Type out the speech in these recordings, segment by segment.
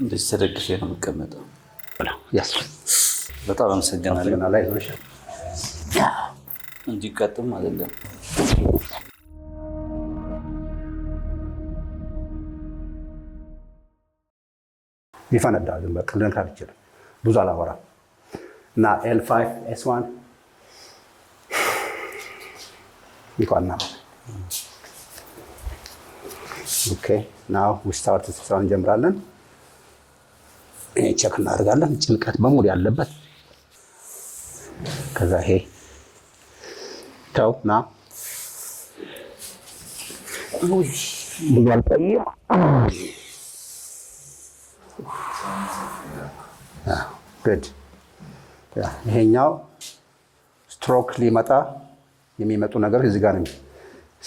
እንደዚህ ተደግፌ ነው የምቀመጠው። ያስ በጣም አመሰግናለሁ። እንዲቀጥም አይደለም ይፈነዳ ግን በቃ ልንካር ይችላል። ብዙ አላወራም እና L5 S1 ይቆና ኦኬ ናው we start ስራውን እንጀምራለን። ይሄ ቼክ እናደርጋለን ጭንቀት በሙሉ ያለበት ከዛ ይሄ ተው ና ብዙ አልቆይም። ጉድ ይሄኛው ስትሮክ ሊመጣ የሚመጡ ነገሮች እዚህ ጋር ነው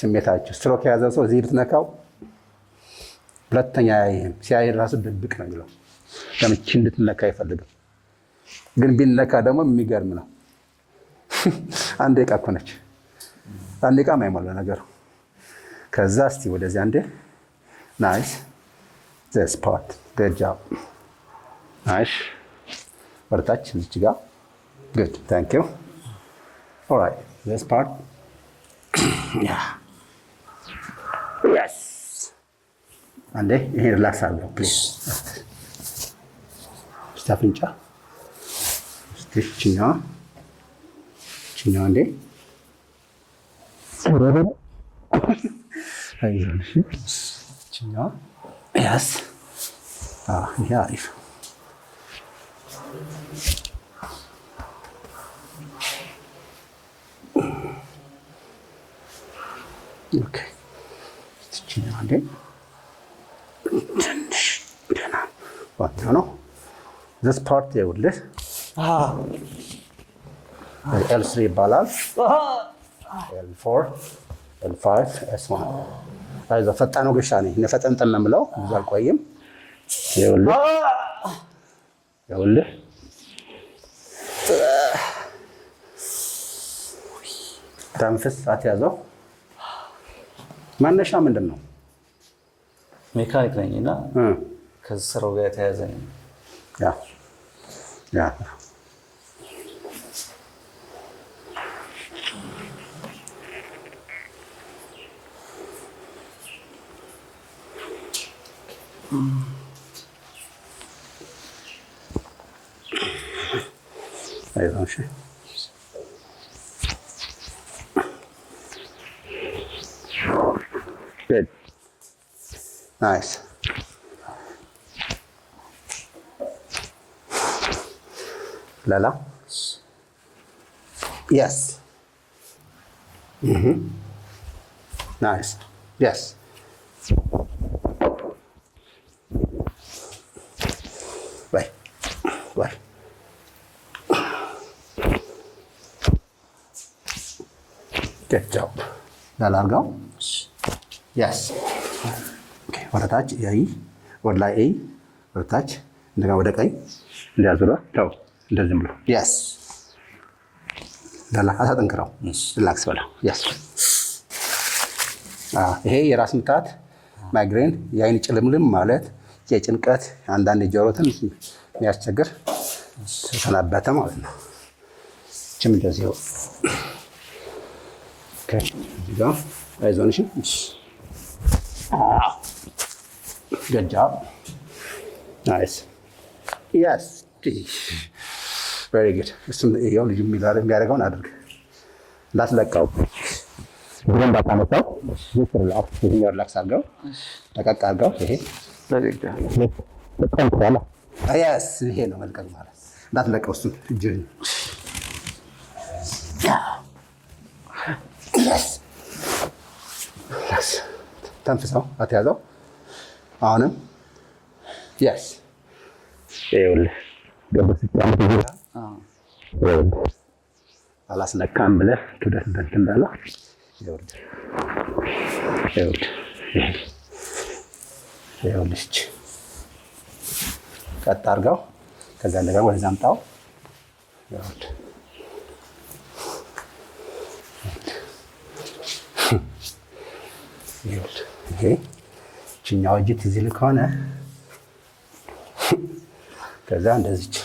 ስሜታቸው። ስትሮክ የያዘ ሰው እዚህ ልትነካው ሁለተኛ ያይህም ሲያይ ራሱ ድብቅ ነው የሚለው ለምቺ እንድትነካ አይፈልግም። ግን ቢነካ ደግሞ የሚገርም ነው። አንድ ደቂቃ እኮ ነች። አንድ ደቂቃ ማይሞላ ነገሩ። ከዛ እስቲ ወደዚህ አንዴ ናይስ this part good job nice ወርታች እዚህ ጋር good thank you all right this part yeah yes አንዴ ይሄ ሪላክስ አድርገው please ስታፍንጫ ችኛዋ አንዴ አይዞሽ ችኛዋ yes ይሄ አሪፍ ኦኬ ችኛዋ አንዴ ትንሽ ደህና ዋናው ነው this part ይኸውልህ L3 ይባላል L4 L5 S1 አይዞህ ፈጣኑ ግሻ ነኝ ነፈጠንጠን ነው የምለው ብዙ አልቆይም ይኸውልህ ተንፍስ አትያዘው መነሻ ምንድን ነው ሜካኒክ ነኝና ከዚህ ስራው ጋር የተያያዘ ነው ያ አይዞሽ good nice Lala yes nice yes right good job Lala argao yes okay ወደታች ያይ ወደ ላይ አይ ወደታች እንደገና ወደ ቀኝ እንዲያዙራ ተው እንደዚህ ብሎ yes ዳላ አሳጠንክረው ሪላክስ በለው yes ይሄ የራስ ምታት ማይግሬን የአይን ጭልምልም ማለት የጭንቀት አንዳንድ ጆሮትን የሚያስቸግር ተሰናበተ ማለት ነው። ችም እንደዚህ ነው ኦኬ እዚጋ አይዞንሽ good job nice yes very good እሱም ይኸው ልጅ የሚያደርገውን አድርግ እንዳትለቀው ብለን ባታነሳው ሪላክስ አድርገው ለቀቅ አድርገው ይሄ በጣም ትራላ yes ይሄ ነው መልቀቅ ማለት እንዳትለቀው እሱን እጅህን yes ተንፍሰው አትያዘው አሁንም yes ይኸውልህ ገበስ ጫምት ይዘህ አላስነካም ብለህ ትደስ እንዳላ ይኸውልህ ቀጥ አድርገው ከዛ እንደገና ወደዛ አምጣው ይኸውልህ ይሄ ችኛው እጅ ትዝ ይልህ ከሆነ ከዛ እንደዚች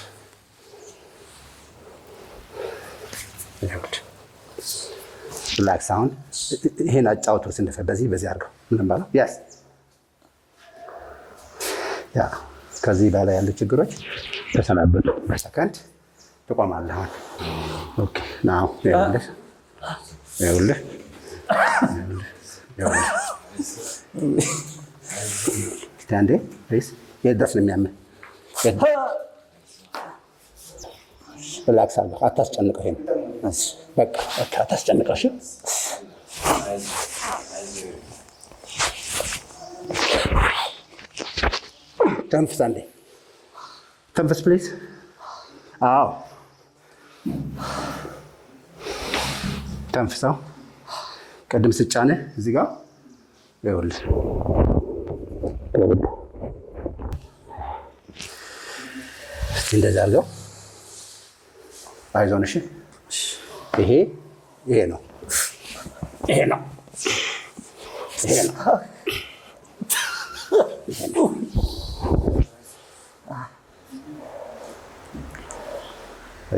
ሪላክስ። አሁን ይሄን አጫውቶ ስንደፈ በዚህ አድርገው ምን ባለው ያስ ያ ከዚህ በላይ ያሉ ችግሮች ተሰናበቱ። በሰከንድ ትቆማለህ። አሁን ኦኬ ናው ይኸውልህ ስታንዴ ፕሊዝ። የት ድረስ ነው የሚያምህ? ሪላክስ አድርገው፣ አታስጨንቀው። ይሄን በቃ አታስጨንቀው። እሺ ተንፍስ፣ አንዴ ተንፍስ ፕሊዝ። አዎ ተንፍሰው። ቅድም ስጫንህ እዚህ ጋር ይኸውልህ እስኪ እንደዚህ አድርገው። አይዞን። እሺ ይሄ ነው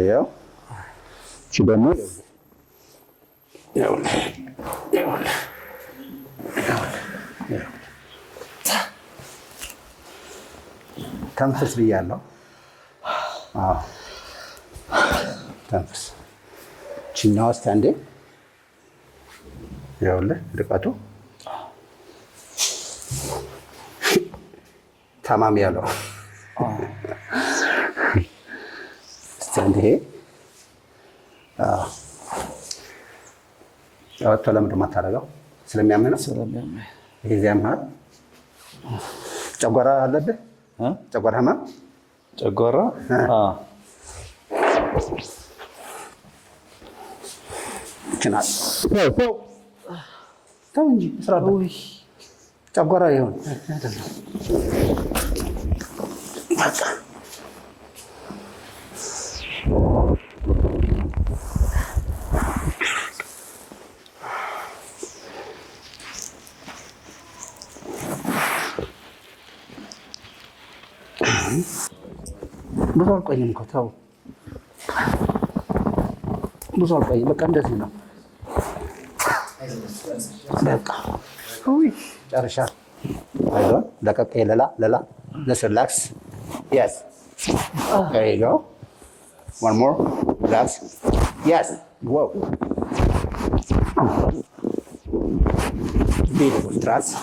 ያው እቺ ደግሞ ተንፍስ ብያለሁ። አዎ ተንፍስ። እችኛዋ እስኪ አንዴ ይኸውልህ ርቀቱ ታማሚ ያለው እስኪ አንዴ ይሄ ወጥቶ ለምንድን ነው የማታደርገው? ስለሚያምህ ነው። ይሄ እዚያ ያምሃል። ጨጓራ አለብህ? ጨጓራ ህመም? ጨጓራ ይችላል። ተው እንጂ ስራ ጨጓራ ይሆን አይደለም። በቃ ብዙ አልቆይም እኮ ተው፣ ብዙ አልቆይም። በቃ እንደዚህ ነው። በቃ ጨርሻ። አይዞን፣ ለቀቅ። ሌላ ሪላክስ። የስ there you go. One more. Relax. Yes. Whoa. Beautiful. Trust.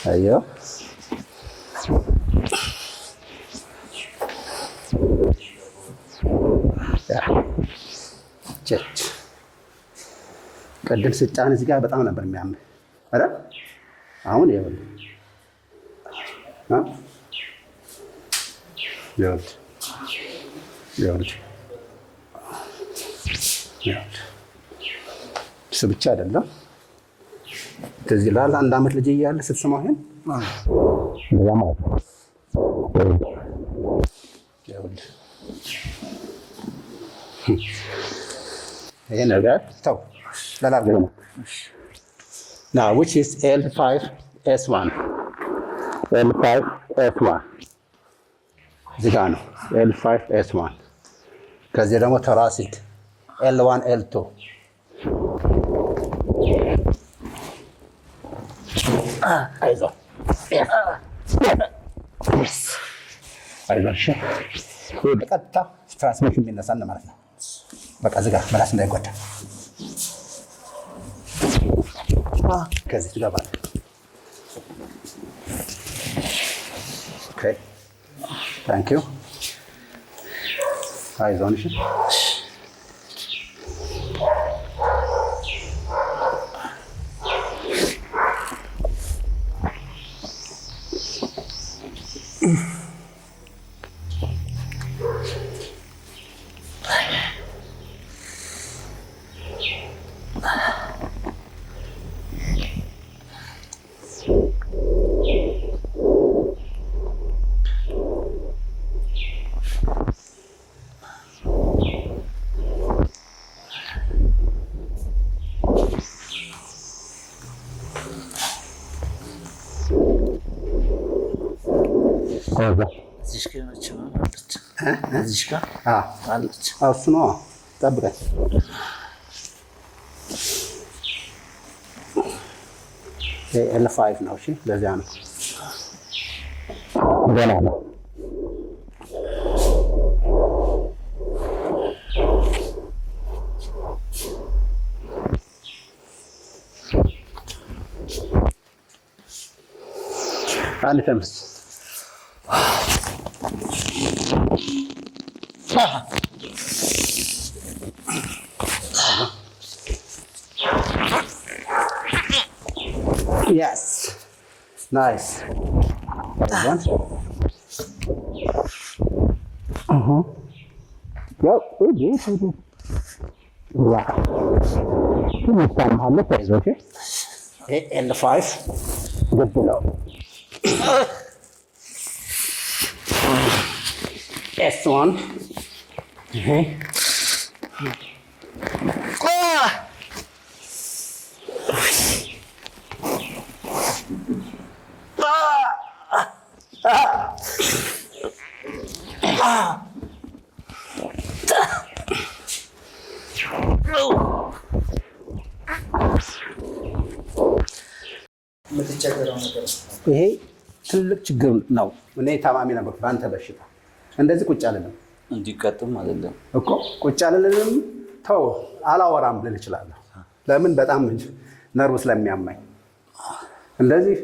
Ayo. ጀት ቅድም ስጫን እዚህ ጋር በጣም ነበር የሚያምር አይደል? አሁን ይኸውልህ እሱ ብቻ አይደለም። ከዚህ ላለ አንድ አመት ልጅ እያለ ስትሰማው ይሄን ማለት ነው። ይሄ ነገር ተው ለላርገ ነው። Now which is L5S1? L5S1 እዚህ ጋር ነው L5S1። ከዚህ ደግሞ ቶራሲክ L1 L2 አይዞህ አይዞህ። በቀጥታ ትራንስሚሽን የሚነሳን ማለት ነው። በቃ ዝጋ፣ መላስ እንዳይጎዳ። ከዚህ ትገባለህ። ኦኬ ታንክ ዩ። አይዞን። እሺ እዚህ ጋር ነች ማለት እዚህ ጋር አለች። እሱ ነው ጠብቀኝ። ኤል5 ነው። እሺ ለዚያ ነው ገና ነው። አንድ ተምስ Yes. Nice. One. Yep. Wow. You must have had the place, okay? And the 5. Good below. S1. Okay. ይሄ ትልቅ ችግር ነው። እኔ ታማሚ ነበር በአንተ በሽታ። እንደዚህ ቁጭ አልልም እንዲቀጥም አይደለም እኮ ቁጭ አልልም። ተው አላወራም ልል እችላለሁ። ለምን? በጣም ነርቭ ስለሚያማኝ። እንደዚህ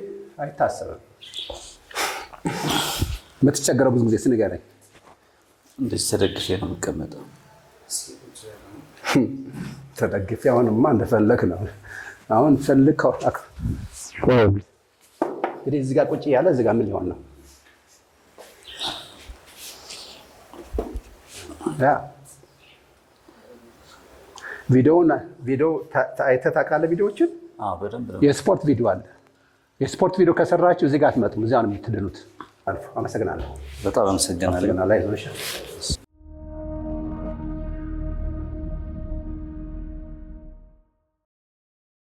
አይታሰብም። የምትቸገረው ብዙ ጊዜ ስንገረኝ እንደዚህ ተደግፌ ነው የምቀመጠው። ተደግፌ አሁንማ እንደፈለክ ነው። አሁን ፈልክ እንግዲህ እዚህ ጋር ቁጭ እያለ እዚህ ጋር ምን ሊሆን ነው? ቪዲዮ አይተህ ታውቃለህ? ቪዲዮዎችን የስፖርት ቪዲዮ አለ። የስፖርት ቪዲዮ ከሰራችሁ እዚህ ጋር አትመጡም። እዚያ ነው የምትድኑት። አመሰግናለሁ። በጣም አመሰግናለሁ።